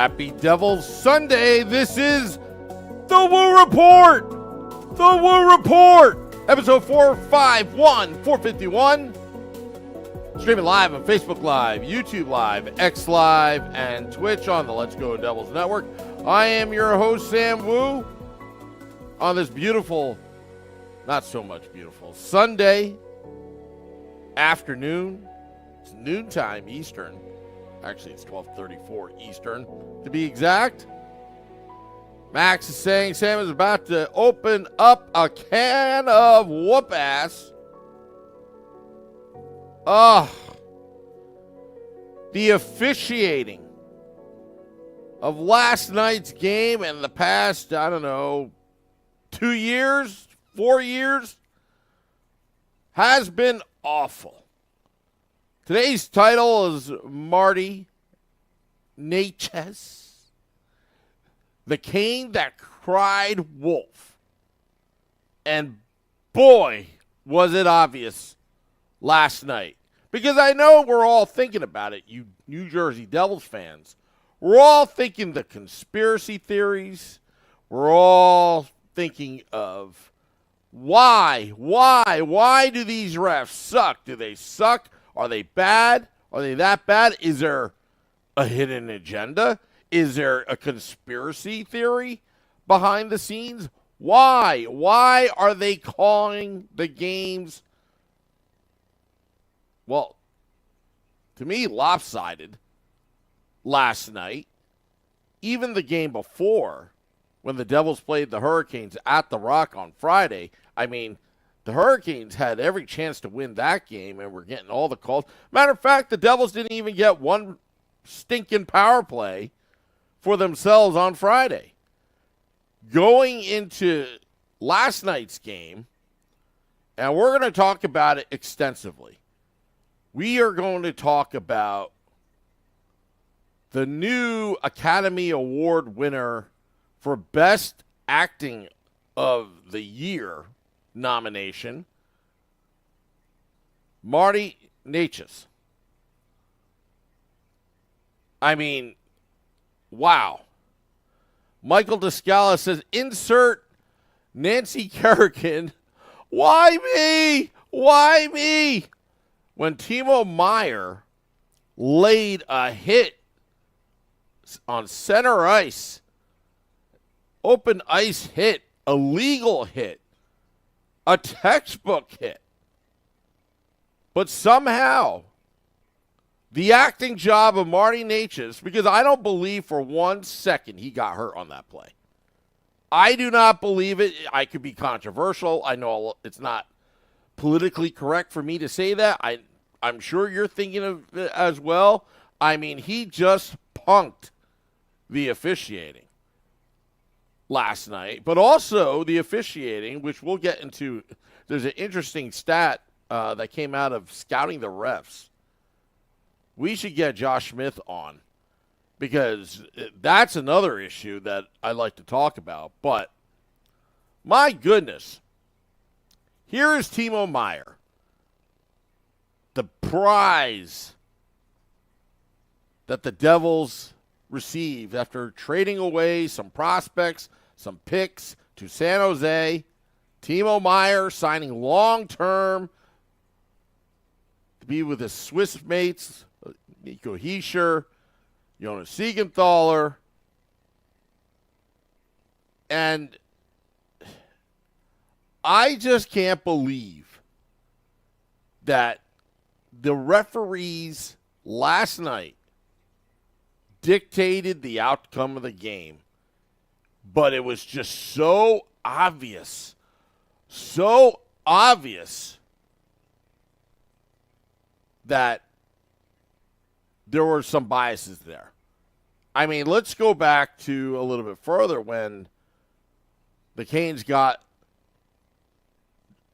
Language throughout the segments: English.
Happy Devil's Sunday. This is The Woo Report. The Woo Report. Episode 451. Streaming live on Facebook Live, YouTube Live, X Live, and Twitch on the Let's Go Devils Network. I am your host, Sam Woo, on this beautiful, not so much beautiful, Sunday afternoon. It's noontime Eastern. Actually, it's 12:34 Eastern, to be exact. Max is saying Sam is about to open up a can of whoop-ass. The officiating of last night's game and the past, 2 years, 4 years, has been awful. Today's title is Marty, Necas, the cane that cried wolf. And boy, was it obvious last night. Because I know we're all thinking about it, you New Jersey Devils fans. We're all thinking the conspiracy theories. We're all thinking of why do these refs suck? Do they suck? Are they bad? Are they that bad? Is there a hidden agenda? Is there a conspiracy theory behind the scenes? Why? Why are they calling the games, well, to me, lopsided last night? Even the game before, when the Devils played the Hurricanes at the Rock on Friday, the Hurricanes had every chance to win that game, and were getting all the calls. Matter of fact, the Devils didn't even get one stinking power play for themselves on Friday. Going into last night's game, and we're going to talk about it extensively. We are going to talk about the new Academy Award winner for Best Acting of the Year nomination, Marty, Necas. Wow. Michael Descala says, insert Nancy Kerrigan. Why me? Why me? When Timo Meier laid a hit on center ice, open ice hit, a legal hit, a textbook hit. But somehow, the acting job of Marty Necas, because I don't believe for 1 second he got hurt on that play. I do not believe it. I could be controversial. I know it's not politically correct for me to say that. I'm sure you're thinking of it as well. He just punked the officiating last night, but also the officiating, which we'll get into. There's an interesting stat that came out of scouting the refs. We should get Josh Smith on, because that's another issue that I like to talk about. But my goodness, here is Timo Meier, the prize that the Devils received after trading away some prospects, some picks to San Jose. Timo Meier signing long-term to be with his Swiss mates, Nico Hischier, Jonas Siegenthaler. And I just can't believe that the referees last night dictated the outcome of the game. But it was just so obvious that there were some biases there. Let's go back to a little bit further when the Canes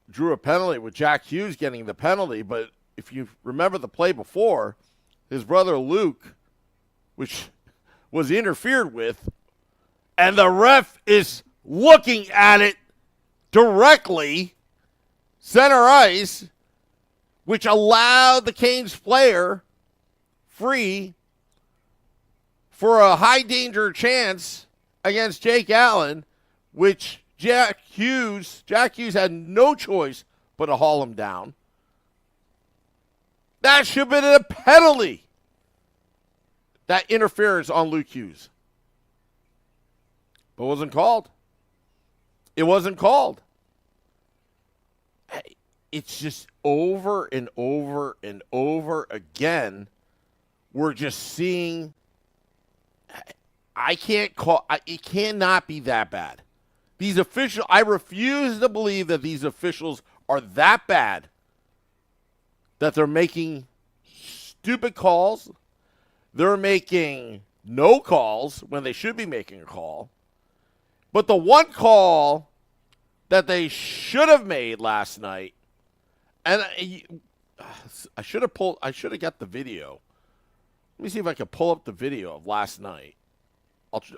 drew a penalty with Jack Hughes getting the penalty. But if you remember the play before, his brother Luke, which was interfered with, and the ref is looking at it directly, center ice, which allowed the Canes player free for a high danger chance against Jake Allen, which Jack Hughes had no choice but to haul him down. That should have been a penalty. That interference on Luke Hughes. But it wasn't called. It wasn't called. It's just over and over and over again. We're just seeing. It cannot be that bad. These officials, I refuse to believe that these officials are that bad that they're making stupid calls. They're making no calls when they should be making a call. But the one call that they should have made last night, and I should have got the video. Let me see if I can pull up the video of last night.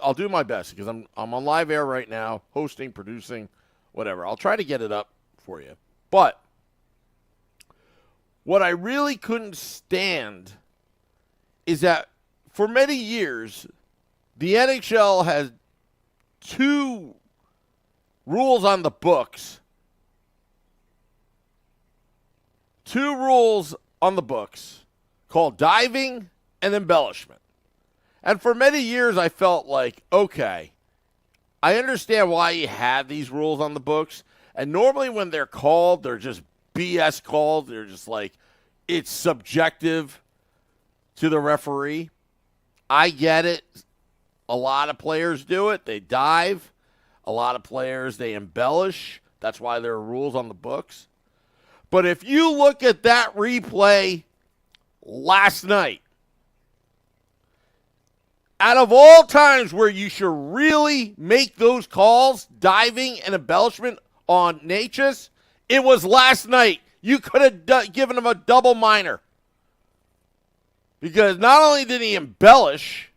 I'll do my best because I'm on live air right now, hosting, producing, whatever. I'll try to get it up for you. But what I really couldn't stand is that for many years, the NHL has two rules on the books. Two rules on the books called diving and embellishment. And for many years, I felt like, okay, I understand why you have these rules on the books. And normally when they're called, they're just BS calls. They're just like, it's subjective to the referee. I get it. A lot of players do it. They dive. A lot of players, they embellish. That's why there are rules on the books. But if you look at that replay last night, out of all times where you should really make those calls, diving and embellishment on Necas, it was last night. You could have given him a double minor. Because not only did he embellish,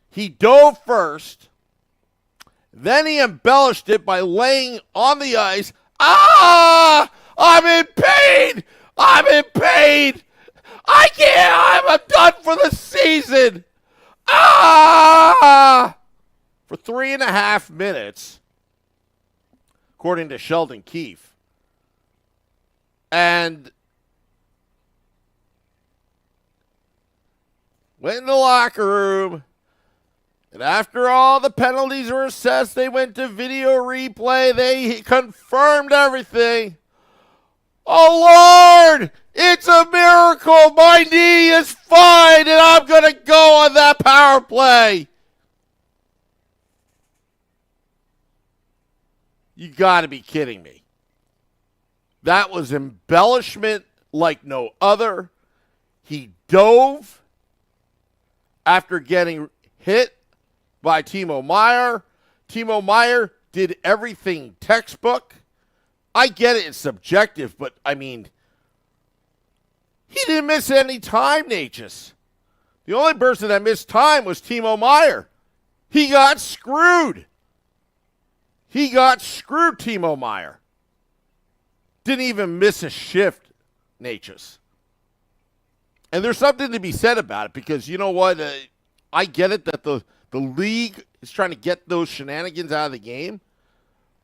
he dove first, then he embellished it by laying on the ice. Ah! I'm in pain! I'm in pain! I can't! I'm done for the season! Ah! For 3.5 minutes, according to Sheldon Keefe. And went in the locker room. And after all the penalties were assessed, they went to video replay. They confirmed everything. Oh, Lord, it's a miracle. My knee is fine, and I'm going to go on that power play. You got to be kidding me. That was embellishment like no other. He dove after getting hit by Timo Meier. Timo Meier did everything textbook. I get it, it's subjective, but, I mean, he didn't miss any time, Necas. The only person that missed time was Timo Meier. He got screwed. He got screwed, Timo Meier. Didn't even miss a shift, Necas. And there's something to be said about it because, you know what, I get it that the league is trying to get those shenanigans out of the game.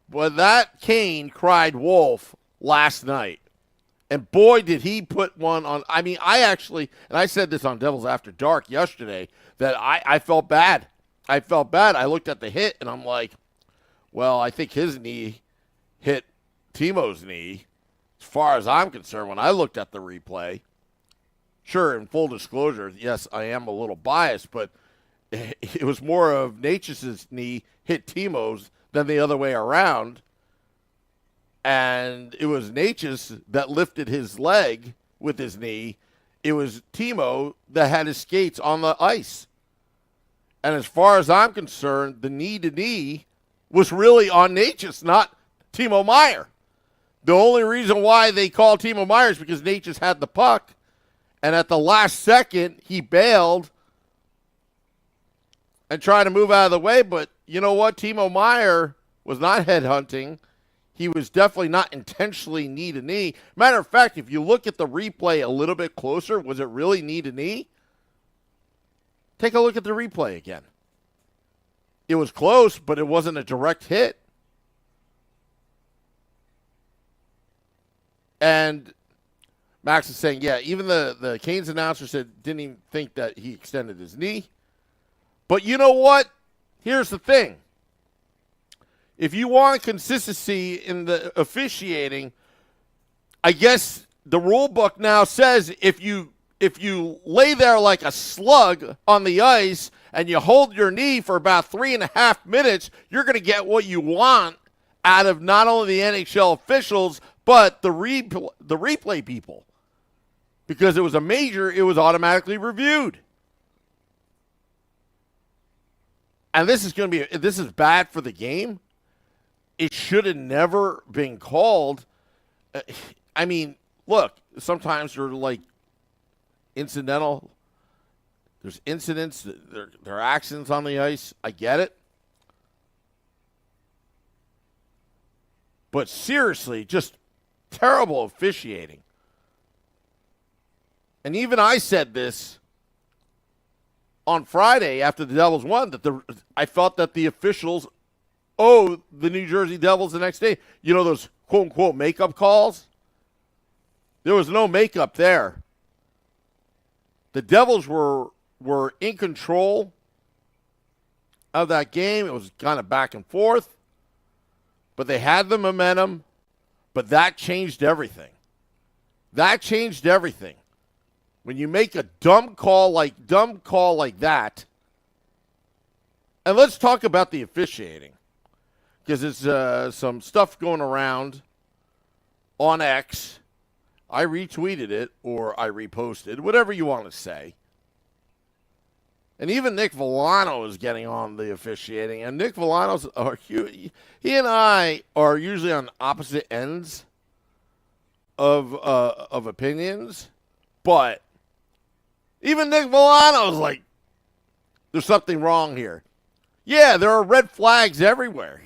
But that Kane cried wolf last night. And boy, did he put one on. I mean, I said this on Devils After Dark yesterday, that I felt bad. I felt bad. I looked at the hit, and I'm like, well, I think his knee hit Timo's knee. As far as I'm concerned, when I looked at the replay, sure, in full disclosure, yes, I am a little biased, but it was more of Necas' knee hit Timo's than the other way around. And it was Necas that lifted his leg with his knee. It was Timo that had his skates on the ice. And as far as I'm concerned, the knee-to-knee was really on Necas, not Timo Meier. The only reason why they called Timo Meier is because Necas had the puck. And at the last second, he bailed and tried to move out of the way. But you know what? Timo Meier was not headhunting. He was definitely not intentionally knee-to-knee. Matter of fact, if you look at the replay a little bit closer, was it really knee-to-knee? Take a look at the replay again. It was close, but it wasn't a direct hit. And Max is saying, yeah, even the Canes announcer said didn't even think that he extended his knee. But you know what? Here's the thing. If you want consistency in the officiating, I guess the rule book now says if you lay there like a slug on the ice and you hold your knee for about 3.5 minutes, you're going to get what you want out of not only the NHL officials, but the replay people. Because it was a major, it was automatically reviewed. And this is bad for the game. It should have never been called. I mean, look, sometimes they're like incidental. There's incidents, there are accidents on the ice. I get it. But seriously, just terrible officiating. And even I said this on Friday after the Devils won, that I felt that the officials owe the New Jersey Devils the next day. You know those quote-unquote makeup calls? There was no makeup there. The Devils were in control of that game. It was kind of back and forth. But they had the momentum. But that changed everything. That changed everything. When you make a dumb call like that. And let's talk about the officiating. Because there's some stuff going around on X. I retweeted it or I reposted, whatever you want to say. And even Nick Villano is getting on the officiating. And Nick Villano's he and I are usually on opposite ends of opinions. But even Nick Villano's like, there's something wrong here. Yeah, there are red flags everywhere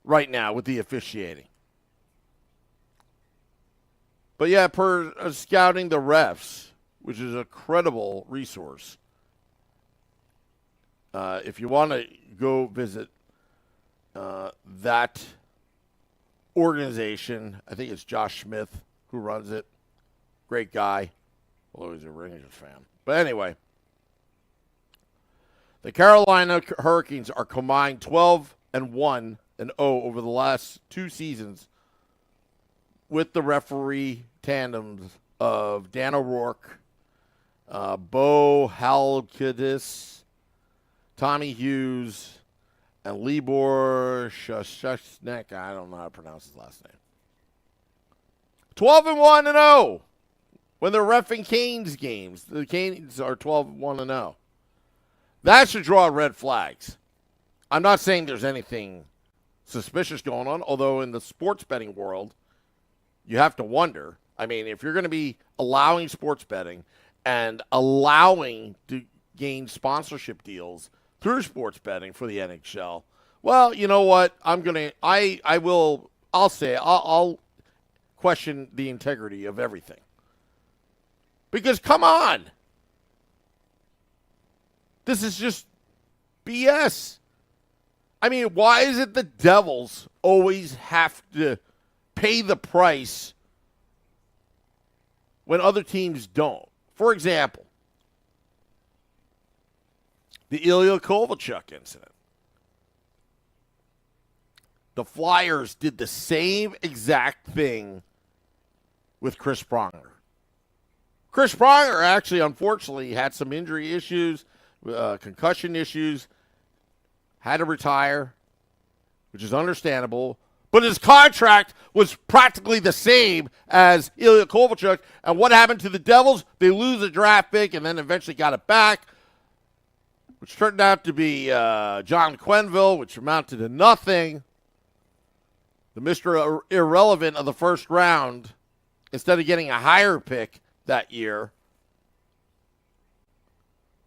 right now with the officiating. But yeah, per Scouting the Refs, which is a credible resource. If you want to go visit that organization, I think it's Josh Smith who runs it. Great guy, although he's a Rangers fan. But anyway, the Carolina Hurricanes are combined 12-1-0 over the last 2 seasons with the referee tandems of Dan O'Rourke, Bo Halkidis, Tommy Hughes, and Libor Shashnek. I don't know how to pronounce his last name. 12-1-0 when they're reffing Canes games. The Canes are 12-1-0. That should draw red flags. I'm not saying there's anything suspicious going on, although in the sports betting world, you have to wonder. I mean, if you're going to be allowing sports betting and allowing to gain sponsorship deals through sports betting for the NHL, well, you know what? I'll question the integrity of everything. Because come on. This is just BS. I mean, why is it the Devils always have to pay the price when other teams don't? For example, the Ilya Kovalchuk incident. The Flyers did the same exact thing with Chris Pronger. Chris Pronger actually, unfortunately, had some injury issues, concussion issues, had to retire, which is understandable. But his contract was practically the same as Ilya Kovalchuk. And what happened to the Devils? They lose a draft pick and then eventually got it back, which turned out to be John Quenneville, which amounted to nothing. The Mr. Irrelevant of the first round, instead of getting a higher pick that year.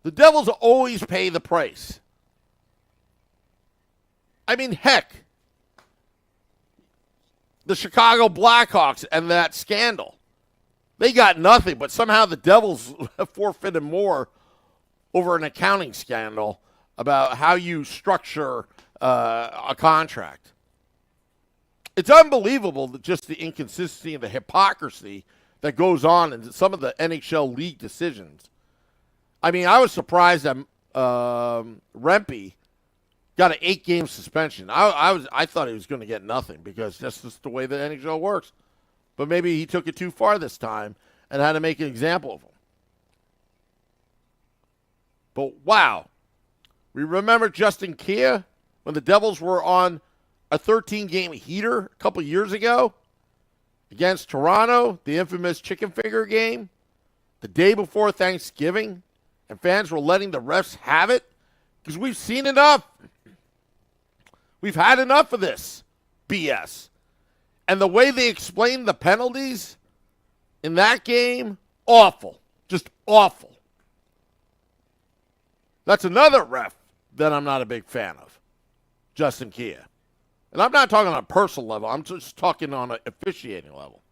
The Devils always pay the price. I mean, heck, the Chicago Blackhawks and that scandal. They got nothing, but somehow the Devils forfeited more over an accounting scandal about how you structure a contract. It's unbelievable that just the inconsistency and the hypocrisy that goes on in some of the NHL league decisions. I mean, I was surprised that Rempe got an 8-game suspension. I thought he was going to get nothing because that's just the way the NHL works. But maybe he took it too far this time and had to make an example of him. But wow, we remember Justin Kia when the Devils were on a 13-game heater a couple years ago against Toronto, the infamous chicken finger game, the day before Thanksgiving, and fans were letting the refs have it because we've seen enough. We've had enough of this BS. And the way they explained the penalties in that game, awful. Just awful. That's another ref that I'm not a big fan of, Justin Kia. And I'm not talking on a personal level. I'm just talking on an officiating level.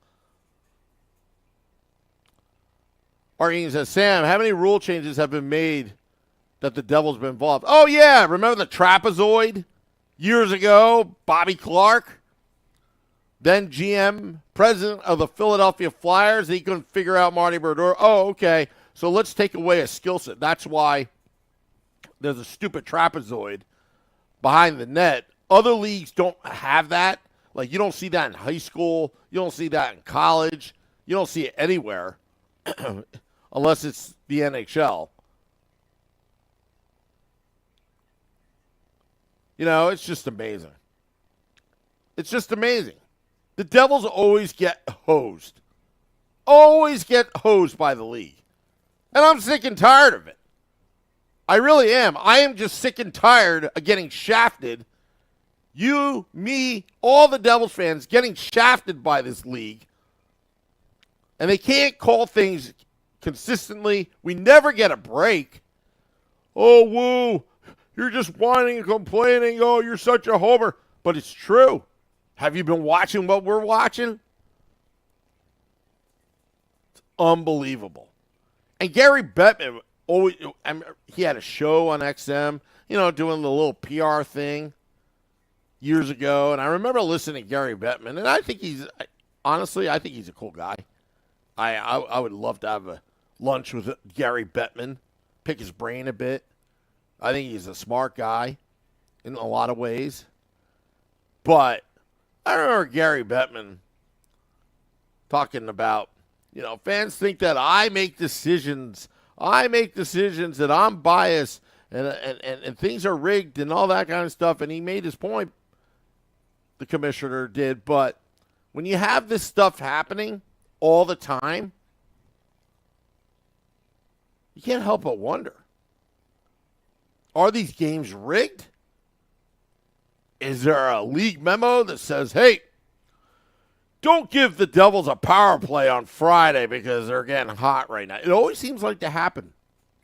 Marty says, Sam, how many rule changes have been made that the Devils have been involved? Oh, yeah. Remember the trapezoid years ago? Bobby Clark, then GM, president of the Philadelphia Flyers. He couldn't figure out Marty Brodeur. Oh, okay. So let's take away a skill set. That's why there's a stupid trapezoid behind the net. Other leagues don't have that. Like, you don't see that in high school. You don't see that in college. You don't see it anywhere unless it's the NHL. You know, it's just amazing. It's just amazing. The Devils always get hosed. Always get hosed by the league. And I'm sick and tired of it. I really am. I am just sick and tired of getting shafted. You, me, all the Devils fans getting shafted by this league. And they can't call things consistently. We never get a break. Oh, woo. You're just whining and complaining. Oh, you're such a homer. But it's true. Have you been watching what we're watching? It's unbelievable. And Gary Bettman, he had a show on XM, doing the little PR thing years ago. And I remember listening to Gary Bettman, and I think he's a cool guy. I would love to have a lunch with Gary Bettman, pick his brain a bit. I think he's a smart guy in a lot of ways. But I remember Gary Bettman talking about, fans think that I make decisions that I'm biased and things are rigged and all that kind of stuff. And he made his point, the commissioner did. But when you have this stuff happening all the time, you can't help but wonder. Are these games rigged? Is there a league memo that says, hey, don't give the Devils a power play on Friday because they're getting hot right now? It always seems like to happen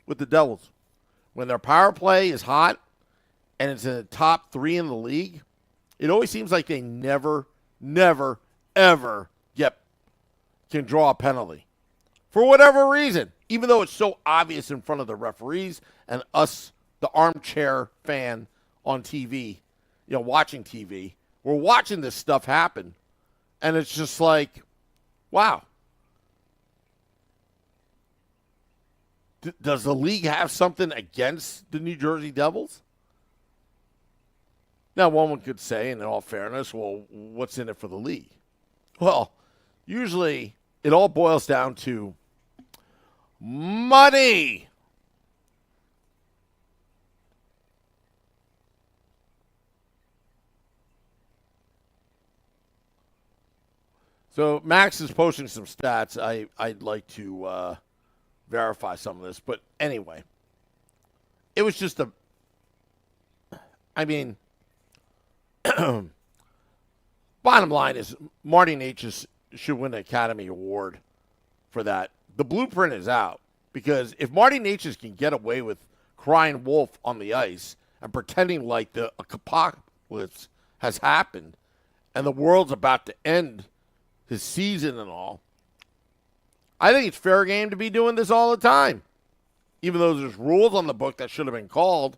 with the Devils. When their power play is hot and it's in the top 3 in the league, it always seems like they never, ever can draw a penalty. For whatever reason, even though it's so obvious in front of the referees and us, the armchair fan on TV, watching TV, we're watching this stuff happen. And it's just like, wow. Does the league have something against the New Jersey Devils? Now, one could say, in all fairness, well, what's in it for the league? Well, usually it all boils down to money. So Max is posting some stats. I'd like to verify some of this. But anyway, it was just bottom line is Marty Necas should win the Academy Award for that. The blueprint is out because if Marty Necas can get away with crying wolf on the ice and pretending like the apocalypse has happened and the world's about to end his season and all, I think it's fair game to be doing this all the time. even though there's rules on the book that should have been called.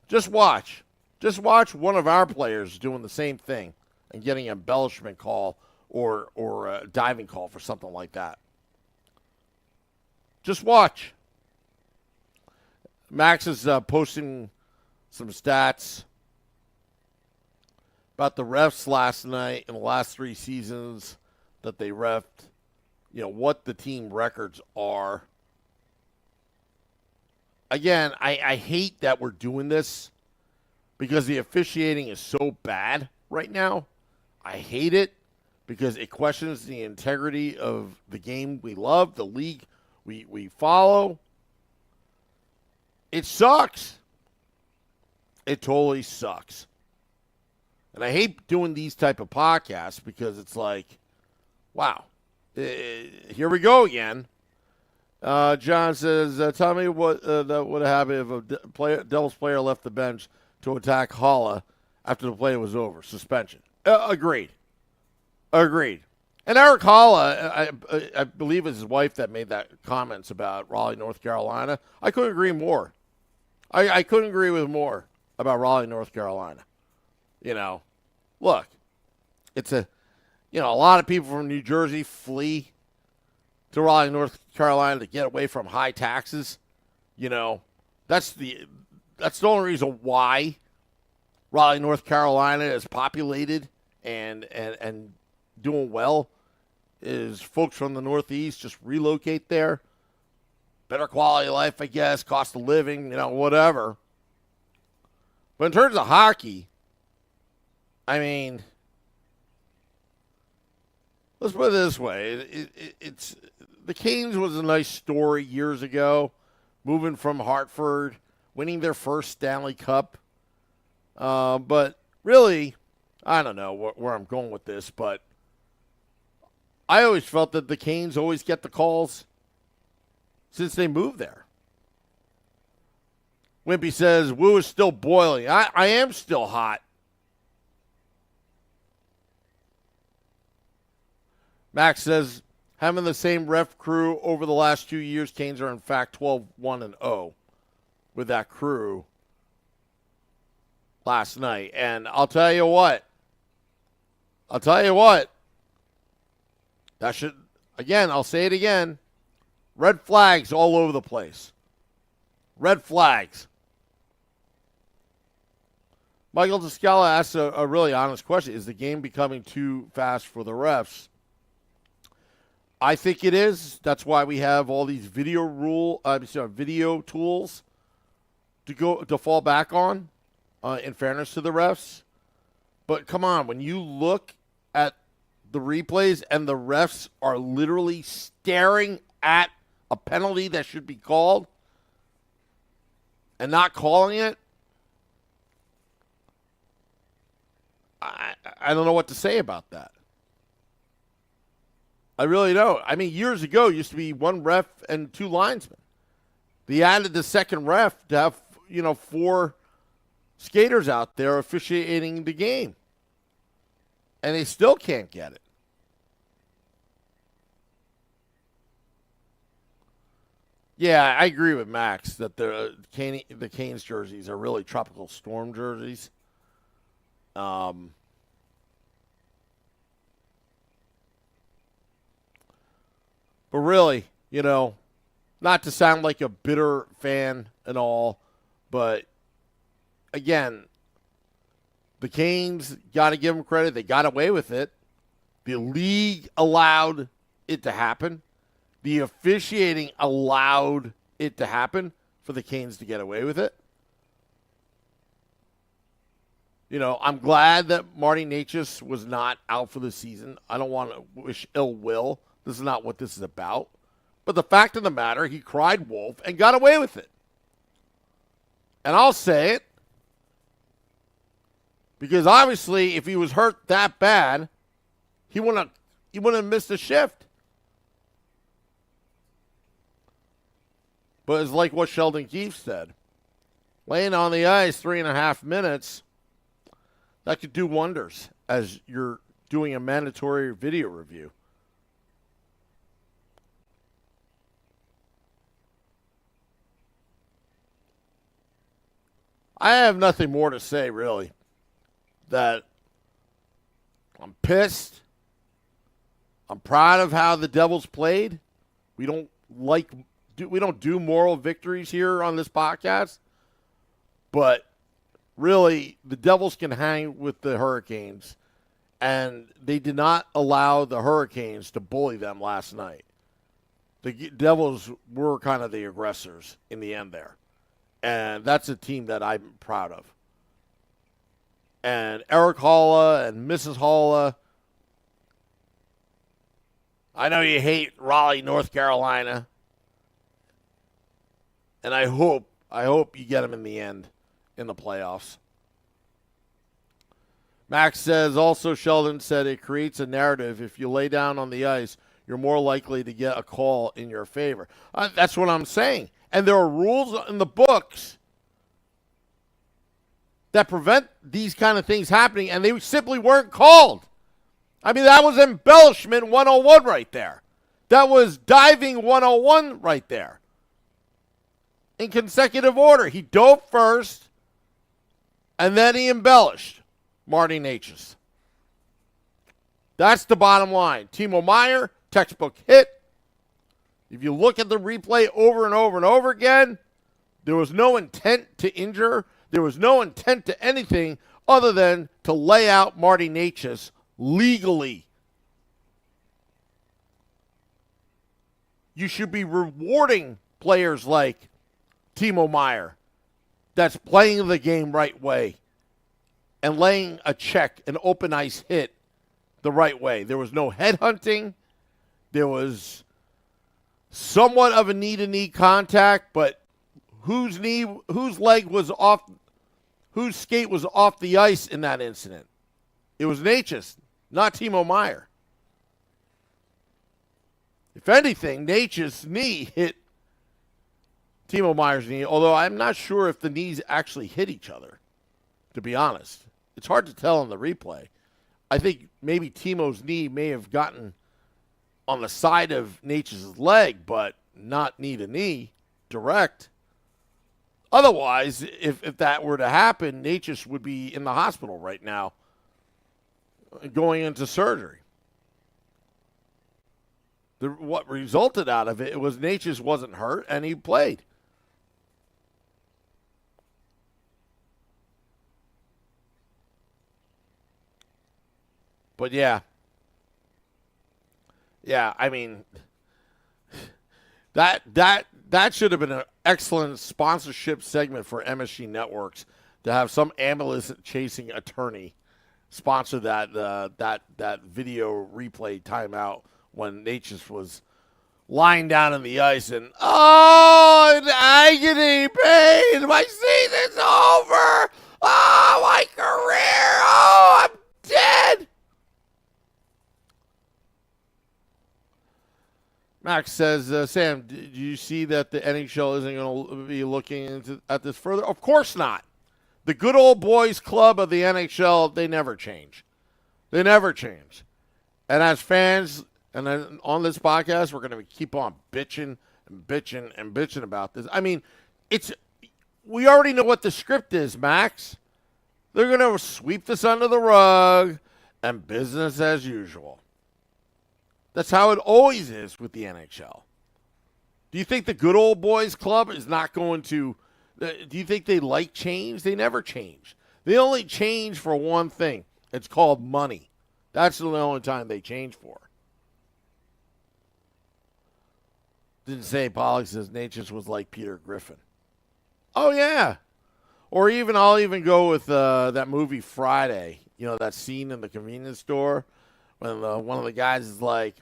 Just watch. Just watch one of our players doing the same thing and getting an embellishment call or a diving call for something like that. Just watch. Max is posting some stats about the refs last night in the last 3 seasons that they refed, what the team records are. Again, I hate that we're doing this because the officiating is so bad right now. I hate it because it questions the integrity of the game we love, the league we follow. It sucks. It totally sucks. And I hate doing these type of podcasts because it's like, wow, here we go again. John says, tell me what would happen if a Devils player left the bench to attack Holla after the play was over. Suspension. Agreed. And Eric Holla, I believe it's his wife that made that comments about Raleigh, North Carolina. I couldn't agree more. I couldn't agree with more about Raleigh, North Carolina. Look, it's a lot of people from New Jersey flee to Raleigh, North Carolina to get away from high taxes. That's the only reason why Raleigh, North Carolina is populated and doing well is folks from the Northeast just relocate there. Better quality of life, I guess, cost of living, whatever. But in terms of hockey, I mean, let's put it this way. It's the Canes was a nice story years ago, moving from Hartford, winning their first Stanley Cup. But really, I don't know where I'm going with this, but I always felt that the Canes always get the calls since they moved there. Wimpy says, Woo is still boiling. I am still hot. Max says, having the same ref crew over the last 2 years, Canes are in fact 12-1-0 with that crew last night. And I'll tell you what. That should, again, I'll say it again. Red flags all over the place. Red flags. Michael Descala asks a really honest question. Is the game becoming too fast for the refs? I think it is. That's why we have all these video tools to fall back on, in fairness to the refs. But come on, when you look at the replays and the refs are literally staring at a penalty that should be called and not calling it, I don't know what to say about that. I really don't. I mean, years ago, it used to be one ref and 2 linesmen. They added the second ref to have, 4 skaters out there officiating the game. And they still can't get it. Yeah, I agree with Max that the Canes jerseys are really tropical storm jerseys. But really, not to sound like a bitter fan and all, but again, the Canes, got to give them credit. They got away with it. The league allowed it to happen. The officiating allowed it to happen for the Canes to get away with it. I'm glad that Marty Necas was not out for the season. I don't want to wish ill will. This is not what this is about. But the fact of the matter, he cried wolf and got away with it. And I'll say it, because obviously if he was hurt that bad, he wouldn't have missed a shift. But it's like what Sheldon Keefe said. Laying on the ice 3.5 minutes, that could do wonders as you're doing a mandatory video review. I have nothing more to say, really. That I'm pissed. I'm proud of how the Devils played. We don't do moral victories here on this podcast, but really, the Devils can hang with the Hurricanes, and they did not allow the Hurricanes to bully them last night. The Devils were kind of the aggressors in the end there, and that's a team that I'm proud of. And Eric Halla and Mrs. Halla, I know you hate Raleigh, North Carolina, and I hope you get them in the end in the playoffs. Max says, also Sheldon said it creates a narrative. If you lay down on the ice, you're more likely to get a call in your favor. That's what I'm saying. And there are rules in the books that prevent these kind of things happening, and they simply weren't called. I mean, that was embellishment 101 right there. That was diving 101 right there. In consecutive order. He dove first, and then he embellished Marty Necas. That's the bottom line. Timo Meier, textbook hit. If you look at the replay over and over and over again, there was no intent to injure. There was no intent to anything other than to lay out Marty Necas legally. You should be rewarding players like Timo Meier that's playing the game right way and laying a check, an open ice hit the right way. There was no headhunting. There was somewhat of a knee-to-knee contact, but whose skate was off the ice in that incident? It was Necas, not Timo Meier. If anything, Necas' knee hit Timo Meier's knee, although I'm not sure if the knees actually hit each other, to be honest. It's hard to tell in the replay. I think maybe Timo's knee may have gotten on the side of Necas' leg, but not knee to knee, direct. Otherwise, if that were to happen, Necas would be in the hospital right now going into surgery. What resulted out of it was Necas wasn't hurt, and he played. But yeah, I mean, that should have been an excellent sponsorship segment for MSG Networks to have some ambulance chasing attorney sponsor that video replay timeout when Necas was lying down in the ice and in agony, pain, my season's over. Oh, my career. Oh, I'm dead. Max says, Sam, did you see that the NHL isn't going to be looking at this further? Of course not. The good old boys club of the NHL, they never change. They never change. And as fans, and then on this podcast, we're going to keep on bitching and bitching and bitching about this. I mean, we already know what the script is, Max. They're going to sweep this under the rug and business as usual. That's how it always is with the NHL. Do you think the good old boys club is not going to – do you think they like change? They never change. They only change for one thing. It's called money. That's the only time they change for. Didn't say Pollock says Necas was like Peter Griffin. Oh, yeah. Or I'll even go with that movie Friday. You know, that scene in the convenience store when one of the guys is like,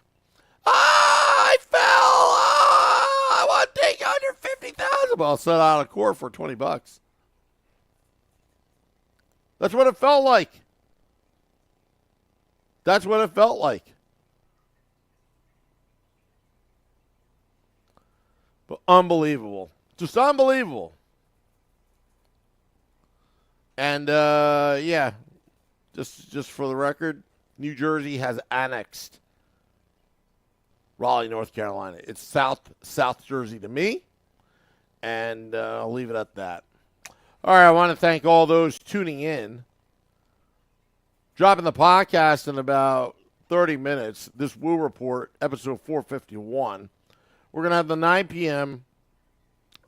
I fell. I want to take $150,000. Well, I'll set out of court for $20. That's what it felt like. That's what it felt like. But unbelievable. Just unbelievable. And, just for the record, New Jersey has annexed Raleigh, North Carolina. It's South Jersey to me, and I'll leave it at that. All right, I want to thank all those tuning in. Dropping the podcast in about 30 minutes. This Woo Report, episode 451. We're going to have the 9 p.m.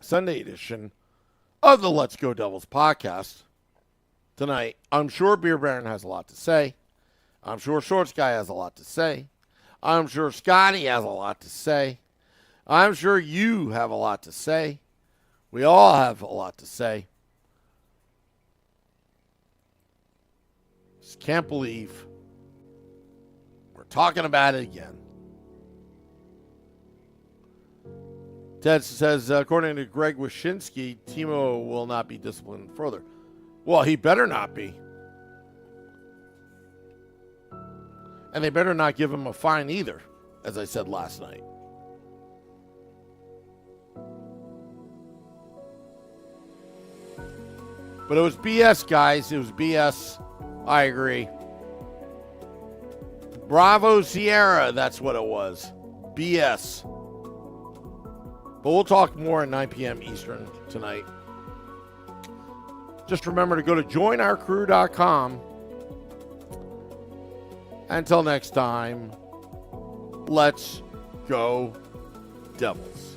Sunday edition of the Let's Go Devils podcast tonight. I'm sure Beer Baron has a lot to say. I'm sure Shorts Guy has a lot to say. I'm sure Scotty has a lot to say. I'm sure you have a lot to say. We all have a lot to say. Just can't believe we're talking about it again. Ted says, according to Greg Wyshynski, Timo will not be disciplined further. Well, he better not be. And they better not give him a fine either, as I said last night. But it was BS, guys. It was BS. I agree. Bravo Sierra, that's what it was. BS. But we'll talk more at 9 p.m. Eastern tonight. Just remember to go to joinourcrew.com. Until next time, let's go Devils.